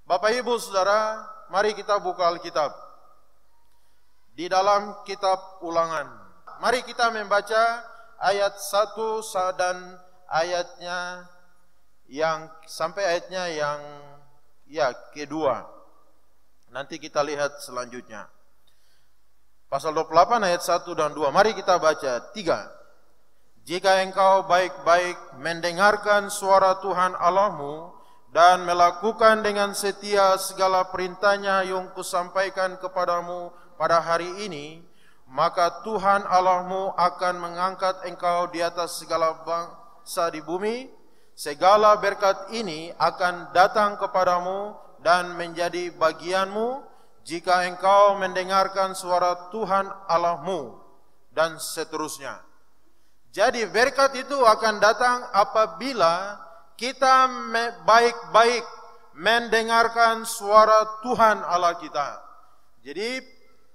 Bapak Ibu Saudara, mari kita buka Alkitab di dalam kitab Ulangan. Mari kita membaca ayat 1 dan ayatnya yang sampai ayatnya yang kedua. Nanti kita lihat selanjutnya. Pasal 28 ayat 1 dan 2. Mari kita baca 3. Jika engkau baik-baik mendengarkan suara Tuhan Allahmu dan melakukan dengan setia segala perintahnya yang kusampaikan kepadamu pada hari ini, maka Tuhan Allahmu akan mengangkat engkau di atas segala bangsa di bumi. Segala berkat ini akan datang kepadamu dan menjadi bagianmu jika engkau mendengarkan suara Tuhan Allahmu, dan seterusnya. Jadi berkat itu akan datang apabila kita baik-baik mendengarkan suara Tuhan Allah kita. Jadi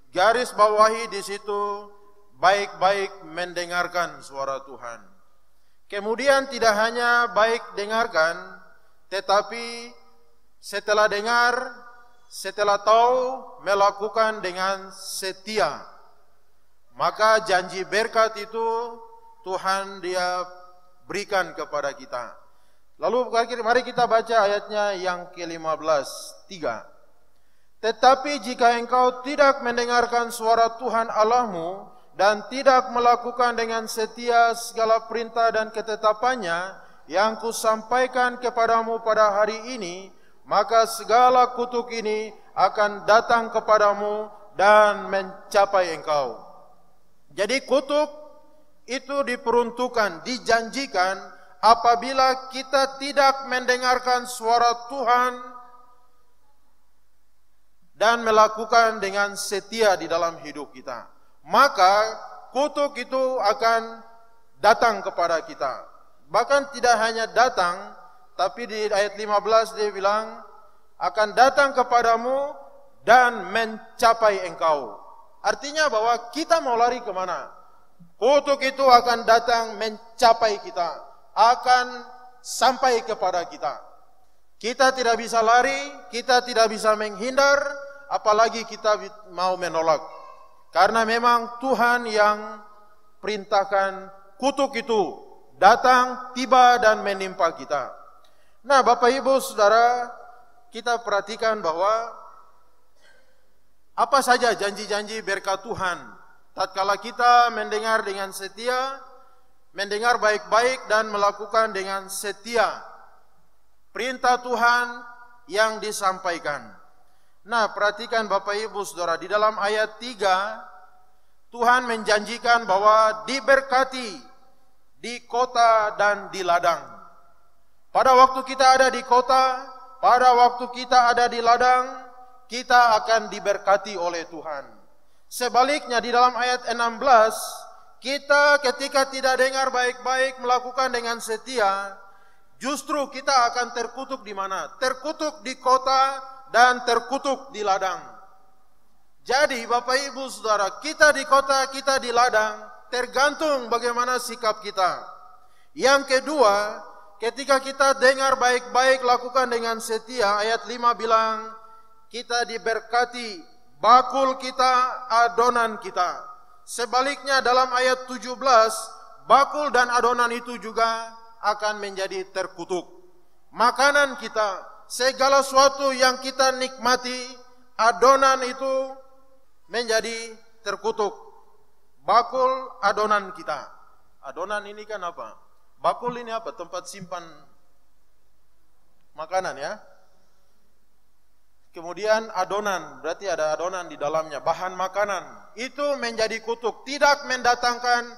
garis bawahi di situ, baik-baik mendengarkan suara Tuhan. Kemudian tidak hanya baik dengarkan, tetapi setelah dengar, setelah tahu, melakukan dengan setia. Maka janji berkat itu Tuhan dia berikan kepada kita. Lalu mari kita baca ayatnya yang ke-15, 3. Tetapi jika engkau tidak mendengarkan suara Tuhan Allahmu dan tidak melakukan dengan setia segala perintah dan ketetapannya yang kusampaikan kepadamu pada hari ini, maka segala kutuk ini akan datang kepadamu dan mencapai engkau. Jadi kutuk itu diperuntukkan, dijanjikan apabila kita tidak mendengarkan suara Tuhan dan melakukan dengan setia di dalam hidup kita, maka kutuk itu akan datang kepada kita. Bahkan tidak hanya datang, tapi di ayat 15 dia bilang akan datang kepadamu dan mencapai engkau. Artinya bahwa kita mau lari kemana? Kutuk itu akan datang mencapai kita, akan sampai kepada kita. Kita tidak bisa lari, kita tidak bisa menghindar, apalagi kita mau menolak. Karena memang Tuhan yang perintahkan kutuk itu datang, tiba dan menimpa kita. Nah, Bapak Ibu Saudara, kita perhatikan bahwa apa saja janji-janji berkat Tuhan tatkala kita mendengar dengan setia, mendengar baik-baik dan melakukan dengan setia perintah Tuhan yang disampaikan. Nah, perhatikan Bapak Ibu Saudara, di dalam ayat 3 Tuhan menjanjikan bahwa diberkati di kota dan di ladang. Pada waktu kita ada di kota, pada waktu kita ada di ladang, kita akan diberkati oleh Tuhan. Sebaliknya di dalam ayat 16, kita ketika tidak dengar baik-baik, melakukan dengan setia, justru kita akan terkutuk di mana? Terkutuk di kota dan terkutuk di ladang. Jadi Bapak Ibu Saudara, kita di kota, kita di ladang, tergantung bagaimana sikap kita. Yang kedua, ketika kita dengar baik-baik, lakukan dengan setia, ayat 5 bilang, kita diberkati, bakul kita, adonan kita. Sebaliknya dalam ayat 17, bakul dan adonan itu juga akan menjadi terkutuk. Makanan kita, segala sesuatu yang kita nikmati, adonan itu menjadi terkutuk. Bakul adonan kita. Adonan ini kan apa? Bakul ini apa? Tempat simpan makanan ya. Kemudian adonan, berarti ada adonan di dalamnya, bahan makanan. Itu menjadi kutuk, tidak mendatangkan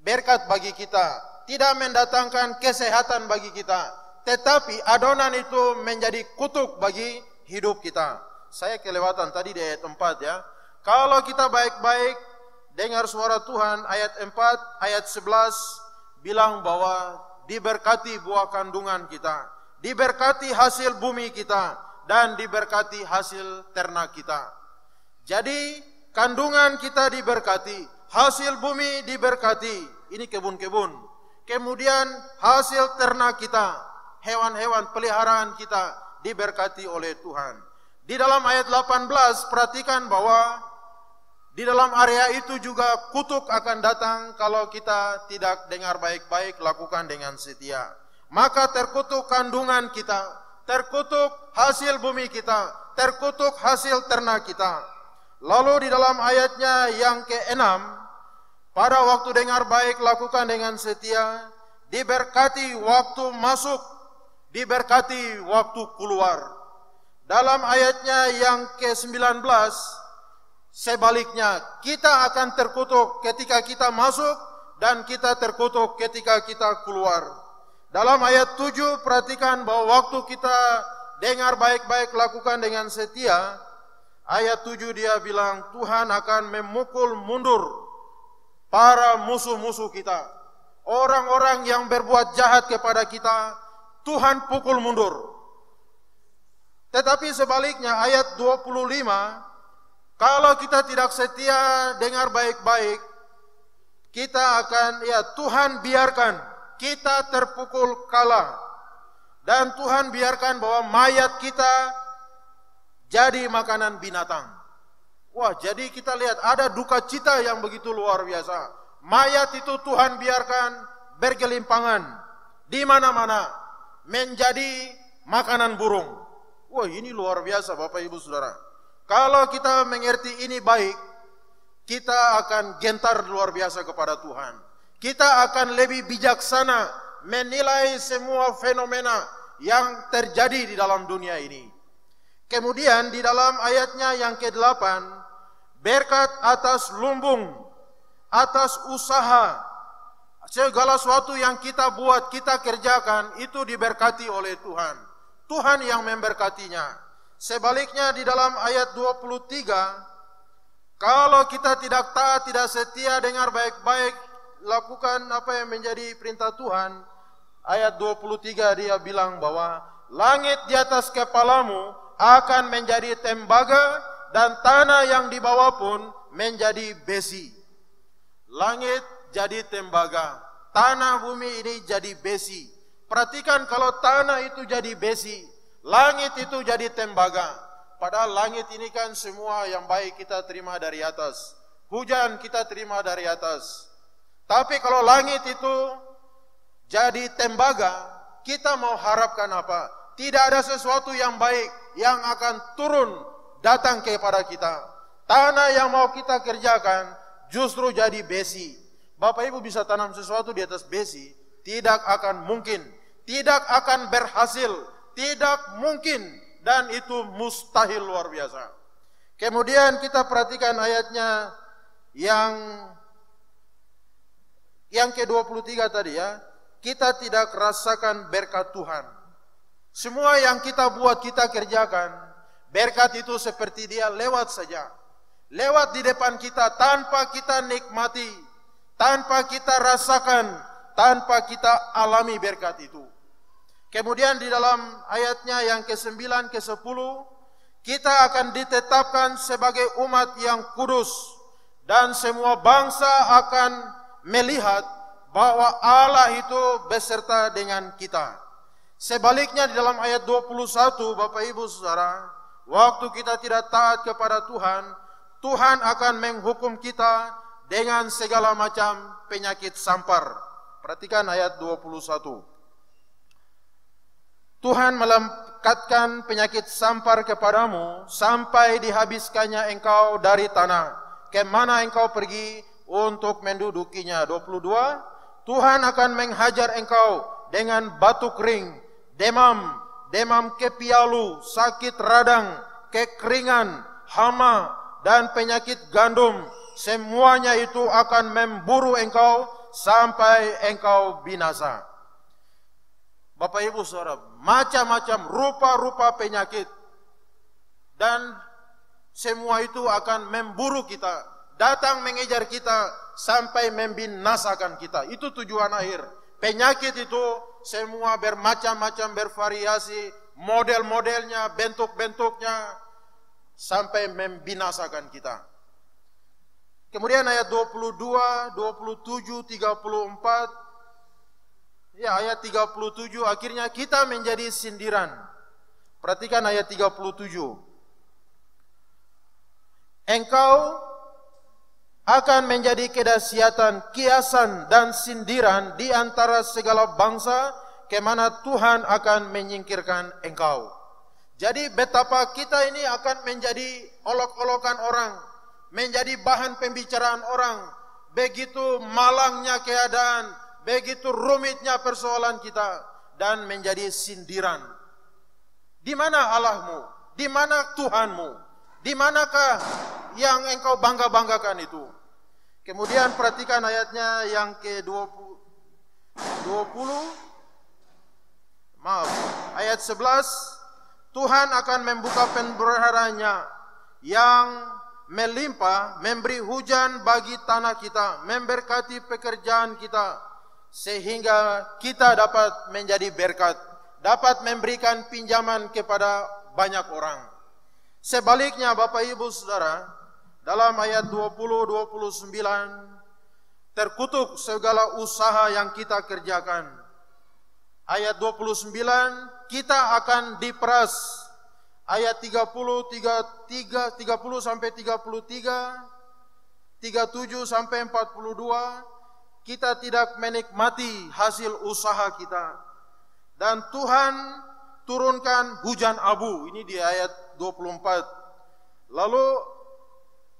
berkat bagi kita, tidak mendatangkan kesehatan bagi kita. Tetapi adonan itu menjadi kutuk bagi hidup kita. Saya kelewatan tadi di ayat 4 ya. Kalau kita baik-baik dengar suara Tuhan, ayat 4, ayat 11 bilang bahwa diberkati buah kandungan kita, diberkati hasil bumi kita, dan diberkati hasil ternak kita. Jadi kandungan kita diberkati, hasil bumi diberkati, ini kebun-kebun. Kemudian hasil ternak kita, hewan-hewan peliharaan kita diberkati oleh Tuhan. Di dalam ayat 18 perhatikan bahwa di dalam area itu juga kutuk akan datang kalau kita tidak dengar baik-baik, lakukan dengan setia. Maka terkutuk kandungan kita, terkutuk hasil bumi kita, terkutuk hasil ternak kita. Lalu di dalam ayatnya yang ke-6, pada waktu dengar baik, lakukan dengan setia, diberkati waktu masuk, diberkati waktu keluar. Dalam ayatnya yang ke-19, sebaliknya, kita akan terkutuk ketika kita masuk dan kita terkutuk ketika kita keluar. Dalam ayat 7, perhatikan bahwa waktu kita dengar baik-baik, lakukan dengan setia. Ayat 7 dia bilang, Tuhan akan memukul mundur para musuh-musuh kita. Orang-orang yang berbuat jahat kepada kita, Tuhan pukul mundur. Tetapi sebaliknya, ayat 25, kalau kita tidak setia dengar baik-baik, kita akan, Tuhan biarkan kita terpukul kalah. Dan Tuhan biarkan bahwa mayat kita jadi makanan binatang. Wah, jadi kita lihat ada duka cita yang begitu luar biasa. Mayat itu Tuhan biarkan bergelimpangan di mana-mana, menjadi makanan burung. Wah, ini luar biasa Bapak Ibu Saudara. Kalau kita mengerti ini baik, kita akan gentar luar biasa kepada Tuhan. Kita akan lebih bijaksana menilai semua fenomena yang terjadi di dalam dunia ini. Kemudian di dalam ayatnya yang ke-8, berkat atas lumbung, atas usaha, segala sesuatu yang kita buat, kita kerjakan, itu diberkati oleh Tuhan. Tuhan yang memberkatinya. Sebaliknya di dalam ayat 23, kalau kita tidak taat, tidak setia, dengar baik-baik, lakukan apa yang menjadi perintah Tuhan. Ayat 23 dia bilang bahwa langit di atas kepalamu akan menjadi tembaga dan tanah yang di bawah pun menjadi besi. Langit jadi tembaga, tanah bumi ini jadi besi. Perhatikan kalau tanah itu jadi besi, langit itu jadi tembaga. Padahal langit ini kan semua yang baik kita terima dari atas. Hujan kita terima dari atas. Tapi kalau langit itu jadi tembaga, kita mau harapkan apa? Tidak ada sesuatu yang baik yang akan turun datang kepada kita. Tanah yang mau kita kerjakan justru jadi besi. Bapak Ibu bisa tanam sesuatu di atas besi, tidak akan mungkin, tidak akan berhasil, tidak mungkin, dan itu mustahil luar biasa. Kemudian kita perhatikan ayatnya yang ke-23 tadi ya, kita tidak rasakan berkat Tuhan. Semua yang kita buat, kita kerjakan, berkat itu seperti dia lewat saja. Lewat di depan kita tanpa kita nikmati, tanpa kita rasakan, tanpa kita alami berkat itu. Kemudian di dalam ayatnya yang ke-9, ke-10, kita akan ditetapkan sebagai umat yang kudus. Dan semua bangsa akan melihat bahwa Allah itu beserta dengan kita. Sebaliknya di dalam ayat 21, Bapak Ibu Saudara, waktu kita tidak taat kepada Tuhan, Tuhan akan menghukum kita dengan segala macam penyakit sampar. Perhatikan ayat 21. Tuhan melekatkan penyakit sampar kepadamu sampai dihabiskannya engkau dari tanah, kemana engkau pergi untuk mendudukinya. 22, Tuhan akan menghajar engkau dengan batu kering, demam kepialu, sakit radang, kekeringan, hama, dan penyakit gandum. Semuanya itu akan memburu engkau sampai engkau binasa. Bapak Ibu Saudara, macam-macam rupa-rupa penyakit, dan semua itu akan memburu kita, datang mengejar kita sampai membinasakan kita. Itu tujuan akhir. Penyakit itu semua bermacam-macam, bervariasi, model-modelnya, bentuk-bentuknya, sampai membinasakan kita. Kemudian ayat 22, 27, 34, ayat 37, akhirnya kita menjadi sindiran. Perhatikan ayat 37. Engkau akan menjadi kedahsyatan, kiasan dan sindiran di antara segala bangsa, kemana Tuhan akan menyingkirkan engkau. Jadi betapa kita ini akan menjadi olok-olokan orang, menjadi bahan pembicaraan orang. Begitu malangnya keadaan, begitu rumitnya persoalan kita, dan menjadi sindiran. Di mana Allahmu? Di mana Tuhanmu? Di manakah yang engkau bangga-banggakan itu? Kemudian perhatikan ayatnya yang ke-20. Ayat 11. Tuhan akan membuka pemeliharanya yang melimpah, memberi hujan bagi tanah kita, memberkati pekerjaan kita, sehingga kita dapat menjadi berkat, dapat memberikan pinjaman kepada banyak orang. Sebaliknya Bapak Ibu Saudara, dalam ayat 20-29, terkutuk segala usaha yang kita kerjakan. Ayat 29, kita akan diperas. Ayat 30 sampai 33, 37 sampai 42, kita tidak menikmati hasil usaha kita. Dan Tuhan turunkan hujan abu. Ini di ayat 24. Lalu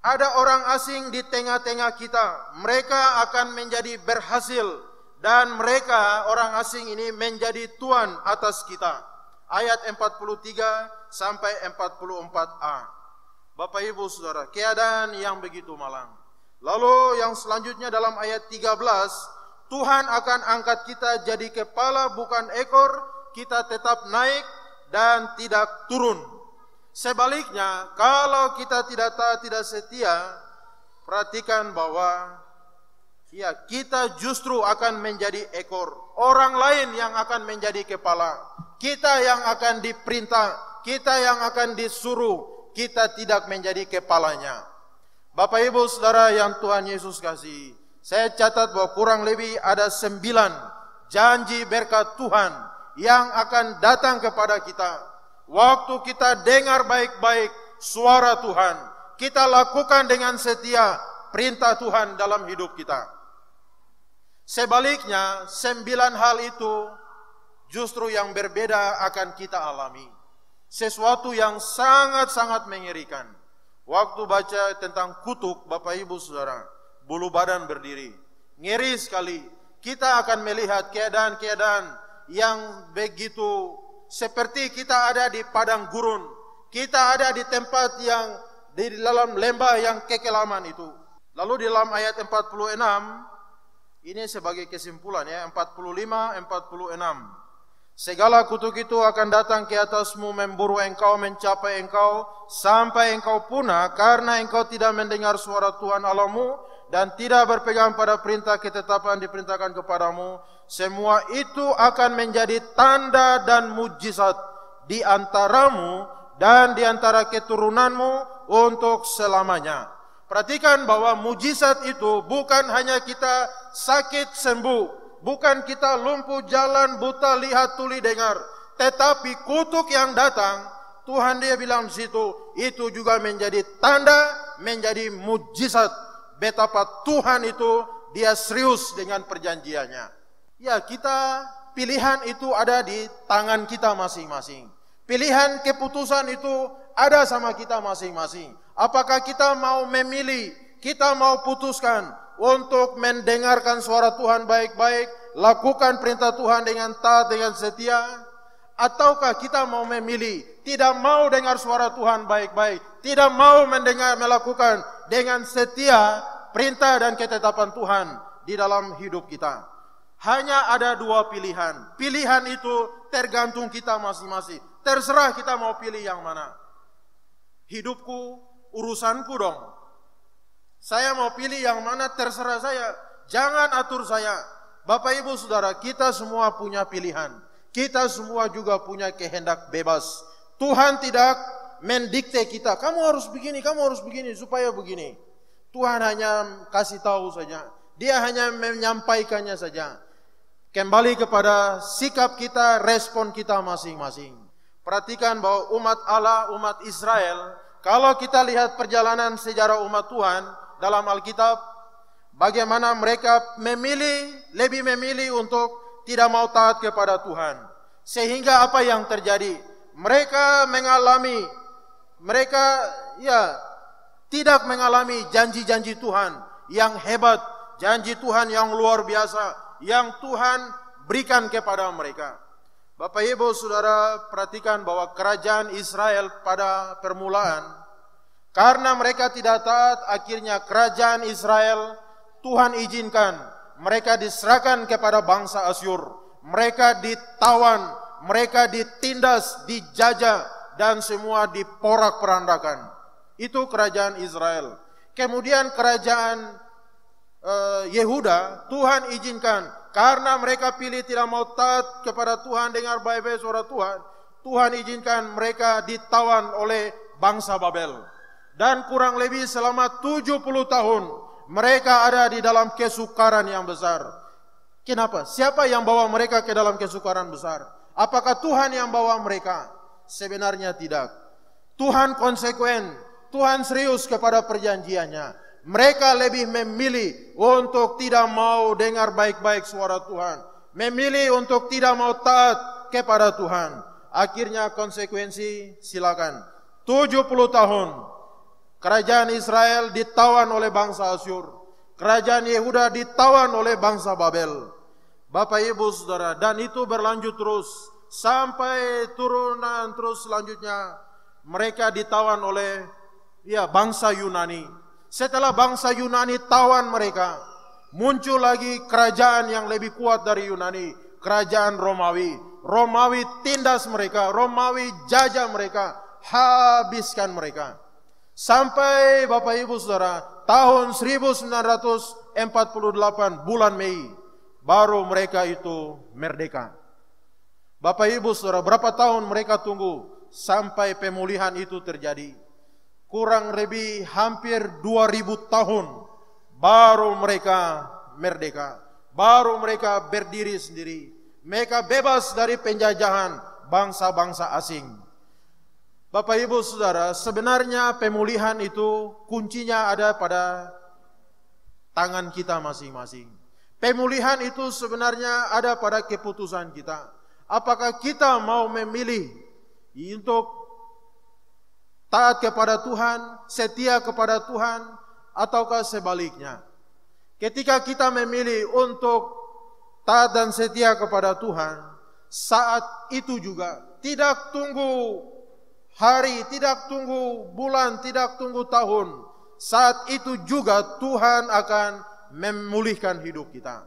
ada orang asing di tengah-tengah kita. Mereka akan menjadi berhasil. Dan mereka, orang asing ini, menjadi tuan atas kita. Ayat 43 sampai 44a. Bapak Ibu Saudara, keadaan yang begitu malang. Lalu yang selanjutnya dalam ayat 13, Tuhan akan angkat kita jadi kepala bukan ekor, kita tetap naik dan tidak turun. Sebaliknya, kalau kita tidak taat, tidak setia, perhatikan bahwa ya, kita justru akan menjadi ekor. Orang lain yang akan menjadi kepala. Kita yang akan diperintah. Kita yang akan disuruh. Kita tidak menjadi kepalanya. Bapak Ibu Saudara yang Tuhan Yesus kasih, saya catat bahwa kurang lebih ada 9 janji berkat Tuhan yang akan datang kepada kita. Waktu kita dengar baik-baik suara Tuhan, kita lakukan dengan setia perintah Tuhan dalam hidup kita. Sebaliknya, 9 hal itu justru yang berbeda akan kita alami. Sesuatu yang sangat-sangat mengerikan. Waktu baca tentang kutuk, Bapak Ibu Saudara, bulu badan berdiri. Ngeri sekali. Kita akan melihat keadaan-keadaan yang begitu seperti kita ada di padang gurun. Kita ada di tempat yang di dalam lembah yang kekelaman itu. Lalu di dalam ayat 46, ini sebagai kesimpulan ya, 45-46. Segala kutuk itu akan datang ke atasmu, memburu engkau, mencapai engkau, sampai engkau punah, karena engkau tidak mendengar suara Tuhan Allahmu, dan tidak berpegang pada perintah ketetapan diperintahkan kepadamu. Semua itu akan menjadi tanda dan mujizat di antaramu dan di antara keturunanmu untuk selamanya. Perhatikan bahwa mujizat itu bukan hanya kita sakit sembuh, bukan kita lumpuh jalan, buta lihat, tuli dengar, tetapi kutuk yang datang, Tuhan dia bilang di situ, itu juga menjadi tanda, menjadi mujizat betapa Tuhan itu dia serius dengan perjanjiannya. Ya, kita pilihan itu ada di tangan kita masing-masing. Pilihan keputusan itu ada sama kita masing-masing. Apakah kita mau memilih, kita mau putuskan untuk mendengarkan suara Tuhan baik-baik, lakukan perintah Tuhan dengan taat, dengan setia, ataukah kita mau memilih, tidak mau dengar suara Tuhan baik-baik, tidak mau mendengar, melakukan dengan setia perintah dan ketetapan Tuhan di dalam hidup kita. Hanya ada 2 pilihan. Pilihan itu tergantung kita masing-masing. Terserah kita mau pilih yang mana. Hidupku, urusanku dong. Saya mau pilih yang mana, terserah saya. Jangan atur saya. Bapak Ibu Saudara, kita semua punya pilihan. Kita semua juga punya kehendak bebas. Tuhan tidak mendikte kita, kamu harus begini, supaya begini. Tuhan hanya kasih tahu saja. Dia hanya menyampaikannya saja. Kembali kepada sikap kita, respon kita masing-masing. perhatikan bahwa umat Allah, umat Israel, kalau kita lihat perjalanan sejarah umat Tuhan dalam Alkitab, bagaimana mereka lebih memilih untuk tidak mau taat kepada Tuhan. Sehingga apa yang terjadi? Mereka tidak mengalami janji-janji Tuhan yang hebat, janji Tuhan yang luar biasa, yang Tuhan berikan kepada mereka. Bapak Ibu Saudara, perhatikan bahwa kerajaan Israel pada permulaan, karena mereka tidak taat, akhirnya kerajaan Israel, Tuhan izinkan mereka diserahkan kepada bangsa Asyur. Mereka ditawan, mereka ditindas, dijajah, dan semua diporak-porandakan. Itu kerajaan Israel. Kemudian kerajaan Yehuda, Tuhan izinkan, karena mereka pilih tidak mau taat kepada Tuhan, dengar baik-baik suara Tuhan, Tuhan izinkan mereka ditawan oleh bangsa Babel. Dan kurang lebih selama 70 tahun mereka ada di dalam kesukaran yang besar. Kenapa? Siapa yang bawa mereka ke dalam kesukaran besar? Apakah Tuhan yang bawa mereka? Sebenarnya tidak. Tuhan konsekuen, Tuhan serius kepada perjanjiannya. Mereka lebih memilih untuk tidak mau dengar baik-baik suara Tuhan, memilih untuk tidak mau taat kepada Tuhan. Akhirnya konsekuensi silakan. 70 tahun kerajaan Israel ditawan oleh bangsa Asyur, kerajaan Yehuda ditawan oleh bangsa Babel. Bapak Ibu Saudara, dan itu berlanjut terus sampai turunan terus selanjutnya mereka ditawan oleh bangsa Yunani. Setelah bangsa Yunani tawan mereka, muncul lagi kerajaan yang lebih kuat dari Yunani, kerajaan Romawi. Romawi tindas mereka, Romawi jajah mereka, habiskan mereka. Sampai Bapak Ibu Saudara, tahun 1948 bulan Mei, baru mereka itu merdeka. Bapak Ibu Saudara, berapa tahun mereka tunggu sampai pemulihan itu terjadi? Kurang lebih hampir 2000 tahun baru mereka merdeka, baru mereka berdiri sendiri. Mereka bebas dari penjajahan bangsa-bangsa asing. Bapak Ibu Saudara, sebenarnya pemulihan itu kuncinya ada pada tangan kita masing-masing. Pemulihan itu sebenarnya ada pada keputusan kita. Apakah kita mau memilih untuk taat kepada Tuhan, setia kepada Tuhan, ataukah sebaliknya? Ketika kita memilih untuk taat dan setia kepada Tuhan, saat itu juga tidak tunggu hari, tidak tunggu bulan, tidak tunggu tahun. Saat itu juga Tuhan akan memulihkan hidup kita.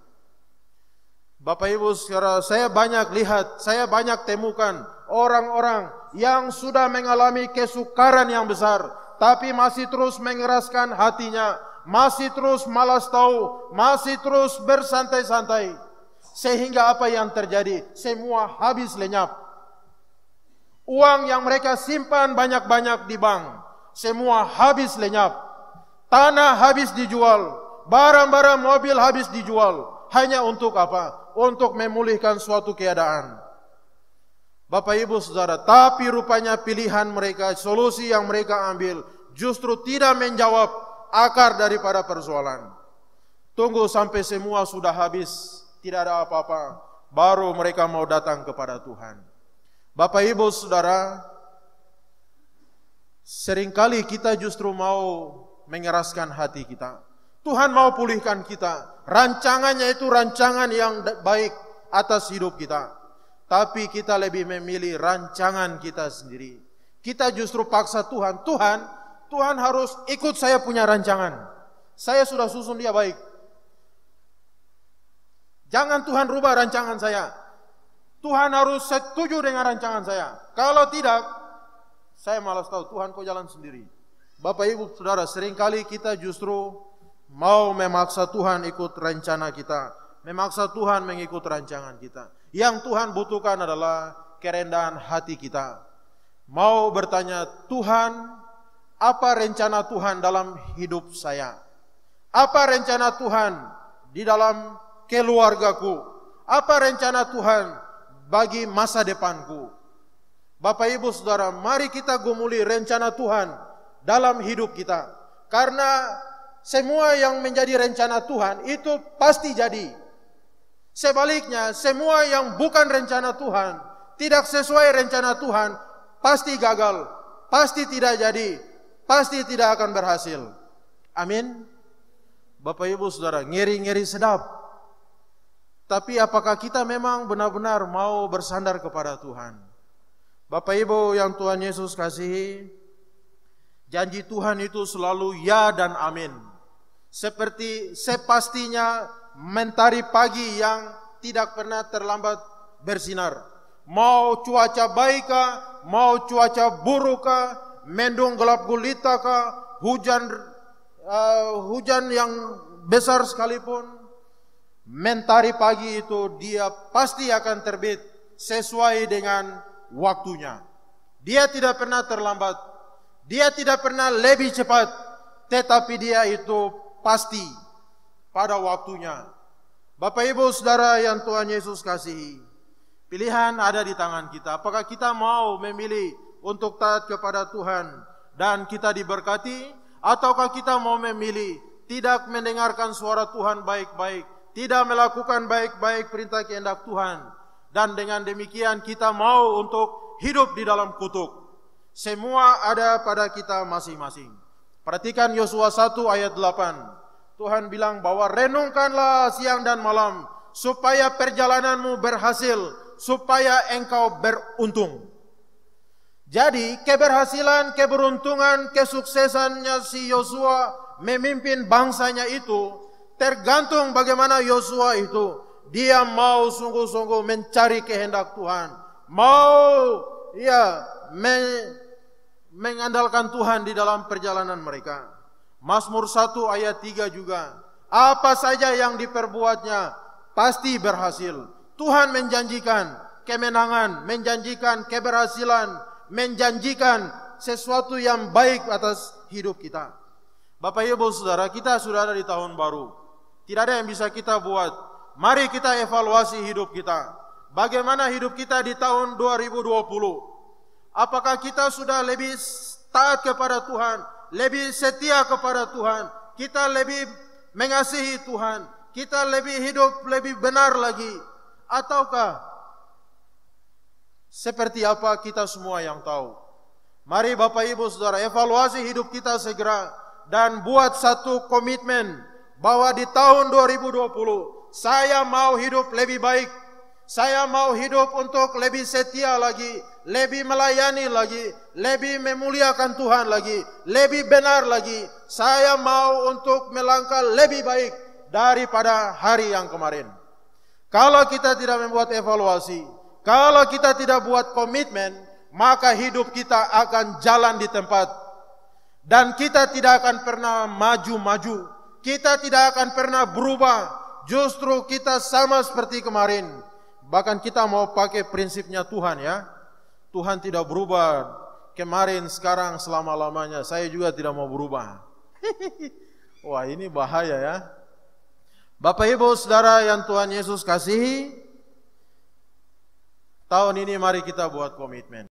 Bapak Ibu Saudara, saya banyak lihat, saya banyak temukan orang-orang yang sudah mengalami kesukaran yang besar, tapi masih terus mengeraskan hatinya, masih terus malas tahu, masih terus bersantai-santai. Sehingga apa yang terjadi? Semua habis lenyap. Uang yang mereka simpan banyak-banyak di bank, semua habis lenyap. Tanah habis dijual, barang-barang mobil habis dijual. Hanya untuk apa? Untuk memulihkan suatu keadaan. Bapak Ibu Saudara, tapi rupanya pilihan mereka, solusi yang mereka ambil justru tidak menjawab akar daripada persoalan. Tunggu sampai semua sudah habis, tidak ada apa-apa, baru mereka mau datang kepada Tuhan. Bapak Ibu Saudara, seringkali kita justru mau mengeraskan hati kita. Tuhan mau pulihkan kita. Rancangannya itu rancangan yang baik atas hidup kita. Tapi kita lebih memilih rancangan kita sendiri. Kita justru paksa Tuhan. Tuhan harus ikut saya punya rancangan. Saya sudah susun dia baik. Jangan Tuhan rubah rancangan saya. Tuhan harus setuju dengan rancangan saya. Kalau tidak, saya malas tahu. Tuhan kau jalan sendiri. Bapak Ibu Saudara, seringkali kita justru mau memaksa Tuhan ikut rencana kita, memaksa Tuhan mengikut rancangan kita. Yang Tuhan butuhkan adalah kerendahan hati kita. Mau bertanya, Tuhan, apa rencana Tuhan dalam hidup saya? Apa rencana Tuhan di dalam keluargaku? Apa rencana Tuhan bagi masa depanku? Bapak Ibu Saudara, mari kita gumuli rencana Tuhan dalam hidup kita. Karena semua yang menjadi rencana Tuhan itu pasti jadi. Sebaliknya, semua yang bukan rencana Tuhan, tidak sesuai rencana Tuhan, pasti gagal, pasti tidak jadi, pasti tidak akan berhasil. Amin. Bapak Ibu Saudara, ngeri-ngeri sedap. Tapi apakah kita memang benar-benar mau bersandar kepada Tuhan? Bapak Ibu yang Tuhan Yesus kasihi, janji Tuhan itu selalu ya dan amin. Seperti sepastinya mentari pagi yang tidak pernah terlambat bersinar. Mau cuaca baik kah, mau cuaca buruk kah, mendung gelap gulita kah, hujan yang besar sekalipun, mentari pagi itu dia pasti akan terbit sesuai dengan waktunya. Dia tidak pernah terlambat, dia tidak pernah lebih cepat, tetapi dia itu pasti pada waktunya. Bapak Ibu Saudara yang Tuhan Yesus kasihi, pilihan ada di tangan kita. Apakah kita mau memilih untuk taat kepada Tuhan dan kita diberkati, ataukah kita mau memilih tidak mendengarkan suara Tuhan baik-baik, tidak melakukan baik-baik perintah kehendak Tuhan, dan dengan demikian kita mau untuk hidup di dalam kutuk. Semua ada pada kita masing-masing. Perhatikan Yosua 1 ayat 8. Tuhan bilang bahwa renungkanlah siang dan malam supaya perjalananmu berhasil, supaya engkau beruntung. Jadi keberhasilan, keberuntungan, kesuksesannya si Yosua memimpin bangsanya itu tergantung bagaimana Yosua itu. Dia mau sungguh-sungguh mencari kehendak Tuhan, mau mengandalkan Tuhan di dalam perjalanan mereka. Mazmur 1 ayat 3 juga, apa saja yang diperbuatnya pasti berhasil. Tuhan menjanjikan kemenangan, menjanjikan keberhasilan, menjanjikan sesuatu yang baik atas hidup kita. Bapak Ibu Saudara, kita sudah ada di tahun baru. Tidak ada yang bisa kita buat. Mari kita evaluasi hidup kita. Bagaimana hidup kita di tahun 2020? Apakah kita sudah lebih taat kepada Tuhan, lebih setia kepada Tuhan, kita lebih mengasihi Tuhan, kita lebih hidup lebih benar lagi, ataukah seperti apa kita semua yang tahu? Mari Bapak Ibu Saudara evaluasi hidup kita segera dan buat satu komitmen bahwa di tahun 2020 saya mau hidup lebih baik. Saya mau hidup untuk lebih setia lagi, lebih melayani lagi, lebih memuliakan Tuhan lagi, lebih benar lagi. Saya mau untuk melangkah lebih baik daripada hari yang kemarin. Kalau kita tidak membuat evaluasi, kalau kita tidak buat komitmen, maka hidup kita akan jalan di tempat. Dan kita tidak akan pernah maju-maju. Kita tidak akan pernah berubah. Justru kita sama seperti kemarin. Bahkan kita mau pakai prinsipnya Tuhan ya. Tuhan tidak berubah. Kemarin, sekarang, selama-lamanya. Saya juga tidak mau berubah. Wah, ini bahaya ya. Bapak Ibu Saudara yang Tuhan Yesus kasihi, tahun ini mari kita buat komitmen.